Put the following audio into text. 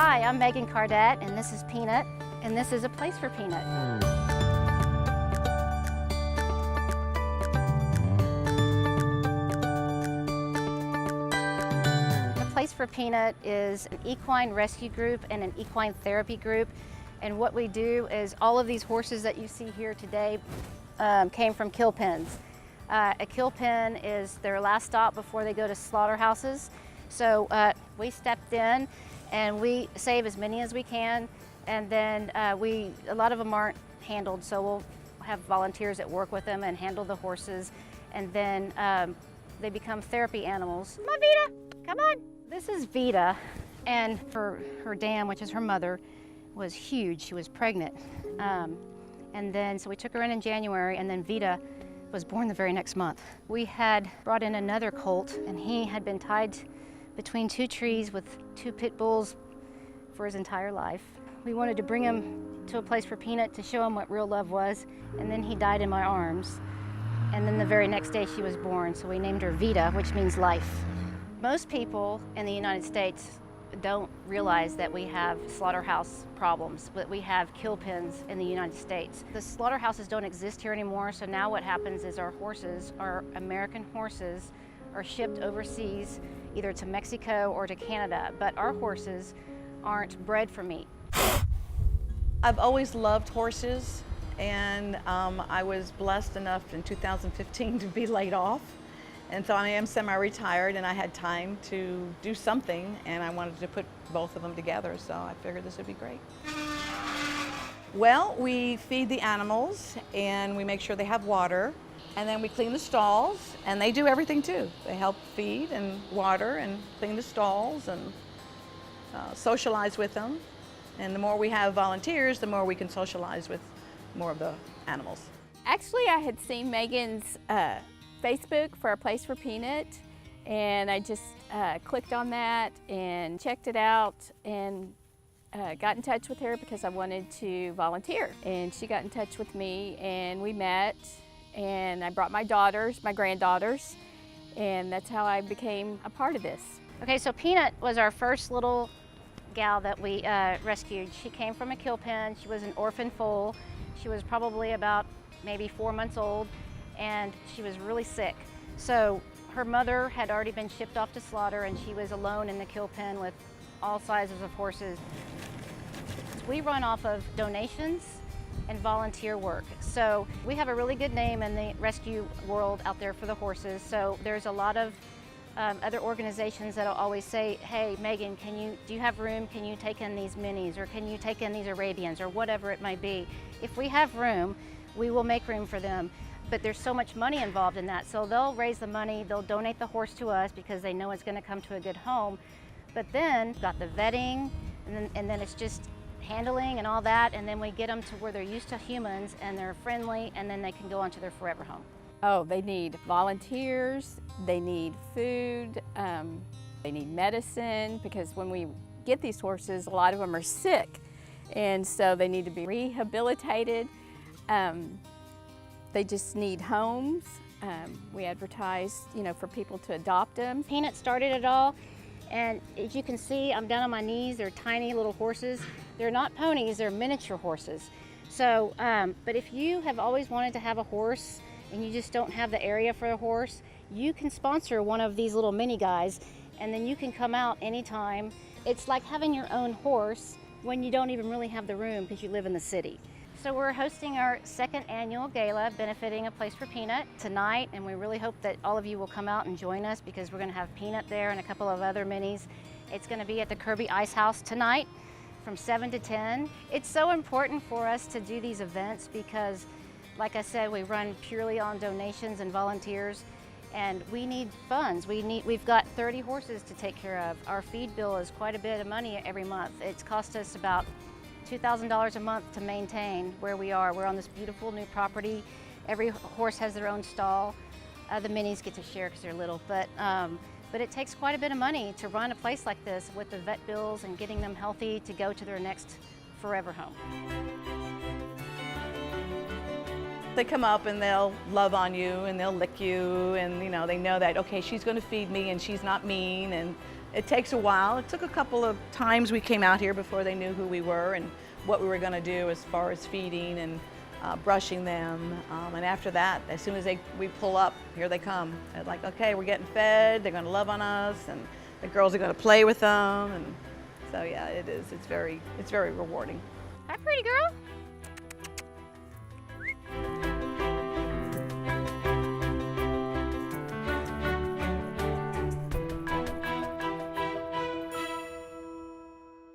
Hi, I'm Megan Cardet, and this is Peanut, and this is A Place for Peanut. A Place for Peanut is an equine rescue group and an equine therapy group, and what we do is all of these horses that you see here today came from kill pens. A kill pen is their last stop before they go to slaughterhouses. So we stepped in and we save as many as we can, and then a lot of them aren't handled, so we'll have volunteers that work with them and handle the horses, and then they become therapy animals. Come on, Vita, come on. This is Vita, and her dam, which is her mother, was huge. She was pregnant, and then so we took her in January, and then Vita was born the very next month. We had brought in another colt, and he had been tied between two trees with two pit bulls for his entire life. We wanted to bring him to A Place for Peanut to show him what real love was, and then he died in my arms. And then the very next day she was born, so we named her Vita, which means life. Most people in the United States don't realize that we have slaughterhouse problems, but we have kill pens in the United States. The slaughterhouses don't exist here anymore, so now what happens is our horses, our American horses, are shipped overseas, either to Mexico or to Canada, but our horses aren't bred for meat. I've always loved horses, and I was blessed enough in 2015 to be laid off. And so I am semi-retired, and I had time to do something, and I wanted to put both of them together, so I figured this would be great. Well, we feed the animals, and we make sure they have water, and then we clean the stalls, and they do everything too. They help feed and water and clean the stalls and socialize with them. And the more we have volunteers, the more we can socialize with more of the animals. Actually, I had seen Megan's Facebook for A Place for Peanut, and I just clicked on that and checked it out and got in touch with her because I wanted to volunteer. And she got in touch with me, and we met, and I brought my daughters, my granddaughters, and that's how I became a part of this. Okay, so Peanut was our first little gal that we rescued. She came from a kill pen. She was an orphan foal. She was probably about maybe 4 months old, and she was really sick. So her mother had already been shipped off to slaughter, and she was alone in the kill pen with all sizes of horses. We run off of donations and volunteer work. So we have a really good name in the rescue world out there for the horses. So there's a lot of other organizations that'll always say, hey, Megan, do you have room? Can you take in these minis, or can you take in these Arabians, or whatever it might be? If we have room, we will make room for them. But there's so much money involved in that. So they'll raise the money, they'll donate the horse to us because they know it's gonna come to a good home. But then got the vetting, and then it's just handling and all that, and then we get them to where they're used to humans and they're friendly, and then they can go on to their forever home. Oh, they need volunteers, they need food, they need medicine, because when we get these horses, a lot of them are sick, and so they need to be rehabilitated. They just need homes. We advertise, for people to adopt them. Peanut started it all, and as you can see, I'm down on my knees. They're tiny little horses. They're not ponies, they're miniature horses. So, but if you have always wanted to have a horse and you just don't have the area for a horse, you can sponsor one of these little mini guys, and then you can come out anytime. It's like having your own horse when you don't even really have the room because you live in the city. So we're hosting our second annual gala benefiting A Place for Peanut tonight, and we really hope that all of you will come out and join us because we're going to have Peanut there and a couple of other minis. It's going to be at the Kirby Ice House tonight from 7 to 10. It's so important for us to do these events because, like I said, we run purely on donations and volunteers, and we need funds. We've got 30 horses to take care of. Our feed bill is quite a bit of money every month. It's cost us about $2,000 a month to maintain where we are. We're on this beautiful new property. Every horse has their own stall. The minis get to share because they're little, but it takes quite a bit of money to run a place like this with the vet bills and getting them healthy to go to their next forever home. They come up and they'll love on you and they'll lick you, and they know that, okay, she's going to feed me and she's not mean, and It takes a while. It took a couple of times we came out here before they knew who we were and what we were going to do as far as feeding and brushing them. And after that, as soon as we pull up, here they come. They're like, okay, we're getting fed. They're going to love on us, and the girls are going to play with them. And so yeah, it is. It's very rewarding. Hi, pretty girl.